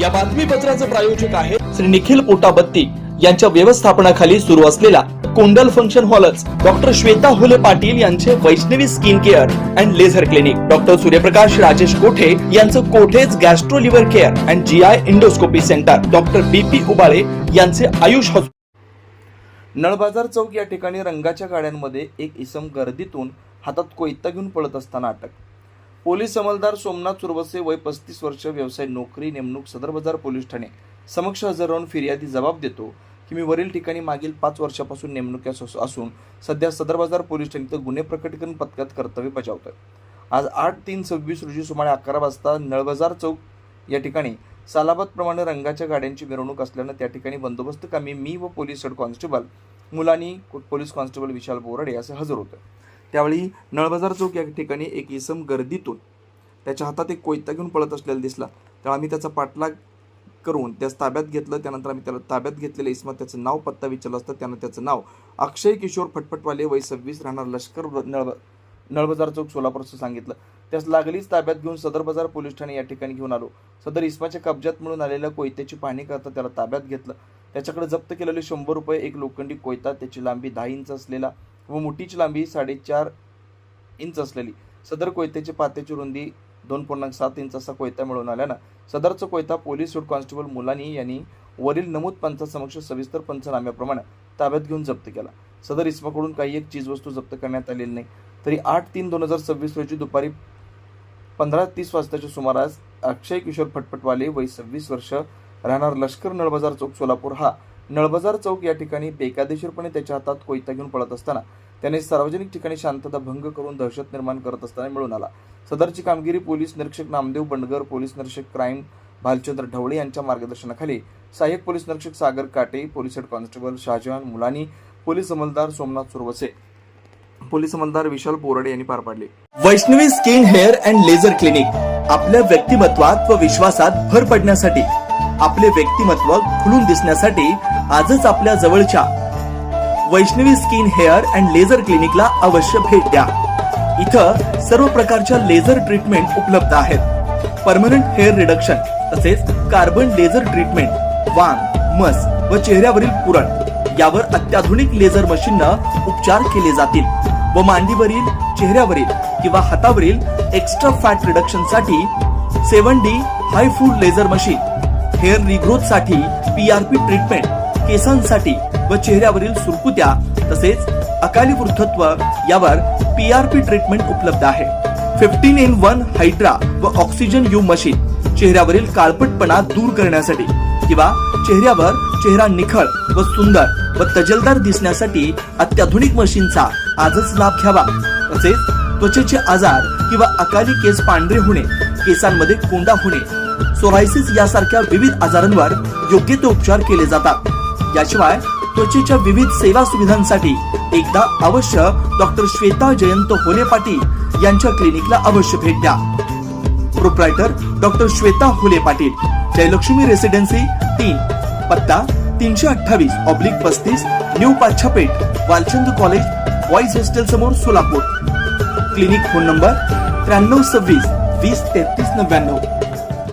या बातमीपत्राचे प्रायोजक आहे श्री निखिल पोटाबत्ती यांच्या व्यवस्थापनाखाली सुरू असलेला कुंडल फंक्शन हॉलच डॉक्टर श्वेता हुले पाटील यांचे Vaishnavi skin care and laser clinic, doctor Suryaprakash Rajesh Kothe यांचं Kothe's gastro liver care and GI endoscopy centre, doctor BP Ubale यांचे आयुष हॉस्पिटल। नळबाजार चौक या ठिकाणी रंगाच्या गाड्यांमध्ये एक इसम गर्दीतून हातात कोयता घेऊन पळत असताना अटक। पोलीस अंमलदार सोमनाथ सुरवसे वय 35 वर्ष, व्यवसाय नोकरी, नेमणूक सदर बाजार पोलीस ठाणे समक्ष हजर राहून फिर्यादी जबाब देतो की मी वरील ठिकाणी मागील 5 वर्षापासून नेमणुकीस असून सध्या सदर बाजार पोलीस ठाण्यात गुन्हे प्रकटीकरण पथकात कर्तव्य बजावतोय। आज 8/3/26 रोजी सुमारे 11 वाजता नळबाजार चौक या ठिकाणी सालाबाद प्रमाणे रंगाच्या गाड्यांची मिरवणूक असल्यानं त्या ठिकाणी बंदोबस्त कामी मी व पोलीस हेड कॉन्स्टेबल मुलानी, पोलीस कॉन्स्टेबल विशाल बोराडे असे हजर होते। त्यावेळी नळबाजार चौक या ठिकाणी एक इसम गर्दीतून त्याच्या हातात एक कोयता घेऊन पळत असलेला दिसला। त्यावेळी आम्ही त्याचा पाठलाग करून त्यास ताब्यात घेतलं। त्यानंतर आम्ही त्याला ताब्यात घेतलेल्या इसमात त्याचं नाव पत्ता विचारलं असतं त्यानं त्याचं नाव अक्षय किशोर फटफटवाले वय 26 राहणार लष्कर नळबाजार चौक सोलापूर असं सांगितलं। त्यास लागलीच ताब्यात घेऊन सदर बाजार पोलीस ठाणे या ठिकाणी घेऊन आलो। सदर इसमाच्या कब्जात मिळून आलेल्या कोयत्याची पाहणी करता त्याला ताब्यात घेतलं। त्याच्याकडे जप्त केलेले 100 रुपये, एक लोखंडी कोयता, त्याची लांबी 10 इंच असलेला व मुठीची लांबी 4.5 इंच असलेली सदर कोयत्याची पात्याची रुंदी 2.7 इंच असा कोयता मिळून आल्यानं सदरचा कोयता पोलीस हेड कॉन्स्टेबल मुलानी यांनी वरील नमूद पंचासमक्ष सविस्तर पंचनाम्याप्रमाणे ताब्यात घेऊन जप्त केला। सदर इसमाकडून काही एक चीजवस्तू जप्त करण्यात आलेली नाही। तरी 8/3/2026 रोजी दुपारी 15:30 वाजताच्या सुमारास अक्षय किशोर फटफटवाले वय 26 वर्ष राहणार लष्कर नळबाजार चौक सोलापूर हा नळबाजार चौक या ठिकाणी बेकायदेशीरपणे त्याच्या हातात कोयता घेऊन पळत असताना त्याने सार्वजनिक ठिकाणी शांतता भंग करून दहशत निर्माण करत असताना मिळून आला। सदरची कामगिरी पोलीस निरीक्षक नामदेव बंडगर, पोलीस निरीक्षक क्राईम भालचंद्र ढवळे यांच्या मार्गदर्शनाखाली सहाय्यक पोलीस निरीक्षक सागर काटे, पोलीस हेड कॉन्स्टेबल शाहजहान मुलानी, पोलीस अंमलदार सोमनाथ सुरवसे, पोलीस अंमलदार विशाल बोराडे यांनी पार पाडले। Vaishnavi skin hair and laser clinic आपल्या व्यक्तिमत्वात व विश्वासात भर पडण्यासाठी, आपले व्यक्तिमत्व खुलून दिसण्यासाठी आजच आपल्या जवळच्या Vaishnavi skin hair and laser क्लिनिकला अवश्य भेट द्या। इथं सर्व प्रकारच्या लेझर ट्रीटमेंट उपलब्ध आहेत। परमनंट हेअर रिडक्शन तसेच कार्बन लेझर ट्रीटमेंट, वांग, मस व चेहऱ्यावरील पुरण यावर अत्याधुनिक लेझर मशीननं उपचार केले जातील व मांडीवरील, चेहऱ्यावरील किंवा हातावरील एक्स्ट्रा फॅट रिडक्शन साठी 7D हाय फूड लेझर मशीन, हेअर रिग्रोथ साठी PRP ट्रीटमेंट, केसांसाठी व चेहऱ्यावरील सुरकुत्या तसेच अकाली वृद्धत्व यावर PRP ट्रीटमेंट उपलब्ध आहे। 15in1 हायड्रा व ऑक्सिजन यू मशीन चेहऱ्यावरील काळपटपणा दूर करण्यासाठी किंवा चेहऱ्यावर चेहरा निखळ व सुंदर व तजेलदार दिसण्यासाठी अत्याधुनिक मशीनचा आजच लाभ घ्यावा। तसेच त्वचेचे आजार किंवा अकाली केस पांढरे होणे, केसांमध्ये कोंडा होणे, सोरायसिस यासारख्या विविध आजारांवर योग्य ते उपचार केले जातात। याशिवाय त्वचेच्या विविध सेवा सुविधांसाठी एकदा अवश्य डॉक्टर श्वेता जयंत हुले पाटील यांच्या क्लिनिकला अवश्य भेट द्या। Proprietor doctor Shweta Hule Patil, Jayalakshmi residency 3, पत्ता 328/35 new Pachhapeth, Walchand college boys hostel समोर सोलापूर। Clinic phone number 9326 20 33 99।